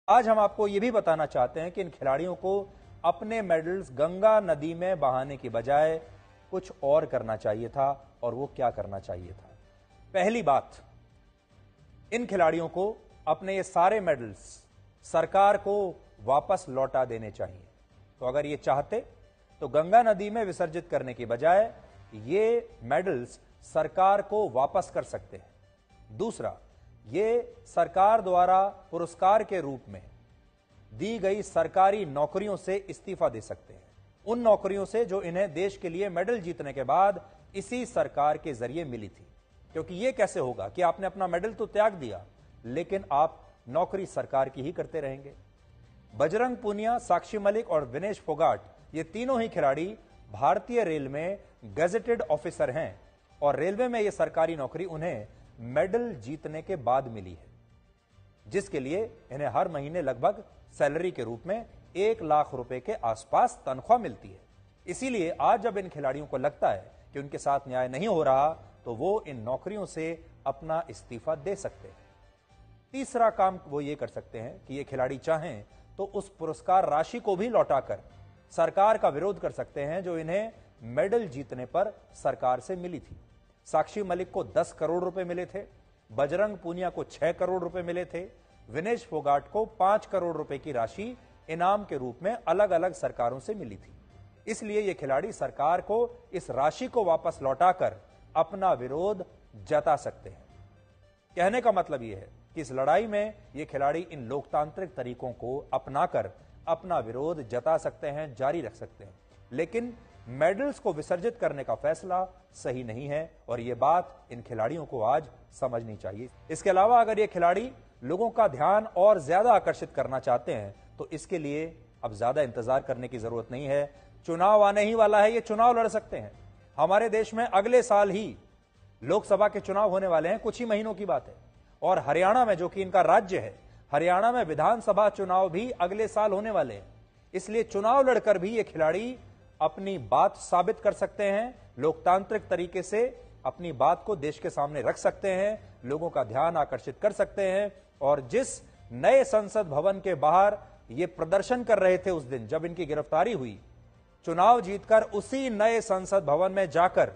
आज हम आपको यह भी बताना चाहते हैं कि इन खिलाड़ियों को अपने मेडल्स गंगा नदी में बहाने की बजाय कुछ और करना चाहिए था, और वो क्या करना चाहिए था। पहली बात, इन खिलाड़ियों को अपने ये सारे मेडल्स सरकार को वापस लौटा देने चाहिए। तो अगर ये चाहते तो गंगा नदी में विसर्जित करने की बजाय ये मेडल्स सरकार को वापस कर सकते हैं। दूसरा, ये सरकार द्वारा पुरस्कार के रूप में दी गई सरकारी नौकरियों से इस्तीफा दे सकते हैं, उन नौकरियों से जो इन्हें देश के लिए मेडल जीतने के बाद इसी सरकार के जरिए मिली थी। क्योंकि यह कैसे होगा कि आपने अपना मेडल तो त्याग दिया, लेकिन आप नौकरी सरकार की ही करते रहेंगे। बजरंग पूनिया, साक्षी मलिक और विनेश फोगाट, ये तीनों ही खिलाड़ी भारतीय रेल में गजेटेड ऑफिसर हैं, और रेलवे में यह सरकारी नौकरी उन्हें मेडल जीतने के बाद मिली है, जिसके लिए इन्हें हर महीने लगभग सैलरी के रूप में 1 लाख रुपए के आसपास तनख्वाह मिलती है। इसीलिए आज जब इन खिलाड़ियों को लगता है कि उनके साथ न्याय नहीं हो रहा, तो वो इन नौकरियों से अपना इस्तीफा दे सकते हैं। तीसरा काम वो ये कर सकते हैं कि ये खिलाड़ी चाहें तो उस पुरस्कार राशि को भी लौटाकर सरकार का विरोध कर सकते हैं जो इन्हें मेडल जीतने पर सरकार से मिली थी। साक्षी मलिक को 10 करोड़ रुपए मिले थे, बजरंग पूनिया को 6 करोड़ रुपए मिले थे, विनेश फोगाट को 5 करोड़ रुपए की राशि इनाम के रूप में अलग अलग सरकारों से मिली थी। इसलिए ये खिलाड़ी सरकार को इस राशि को वापस लौटाकर अपना विरोध जता सकते हैं। कहने का मतलब यह है कि इस लड़ाई में ये खिलाड़ी इन लोकतांत्रिक तरीकों को अपनाकर अपना विरोध जता सकते हैं, जारी रख सकते हैं, लेकिन मेडल्स को विसर्जित करने का फैसला सही नहीं है, और यह बात इन खिलाड़ियों को आज समझनी चाहिए। इसके अलावा अगर ये खिलाड़ी लोगों का ध्यान और ज्यादा आकर्षित करना चाहते हैं तो इसके लिए अब ज्यादा इंतजार करने की जरूरत नहीं है। चुनाव आने ही वाला है, ये चुनाव लड़ सकते हैं। हमारे देश में अगले साल ही लोकसभा के चुनाव होने वाले हैं, कुछ ही महीनों की बात है, और हरियाणा में, जो कि इनका राज्य है, हरियाणा में विधानसभा चुनाव भी अगले साल होने वाले हैं। इसलिए चुनाव लड़कर भी ये खिलाड़ी अपनी बात साबित कर सकते हैं, लोकतांत्रिक तरीके से अपनी बात को देश के सामने रख सकते हैं, लोगों का ध्यान आकर्षित कर सकते हैं। और जिस नए संसद भवन के बाहर ये प्रदर्शन कर रहे थे उस दिन जब इनकी गिरफ्तारी हुई, चुनाव जीतकर उसी नए संसद भवन में जाकर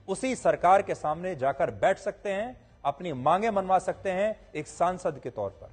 उसी सरकार के सामने जाकर बैठ सकते हैं, अपनी मांगे मनवा सकते हैं एक सांसद के तौर पर।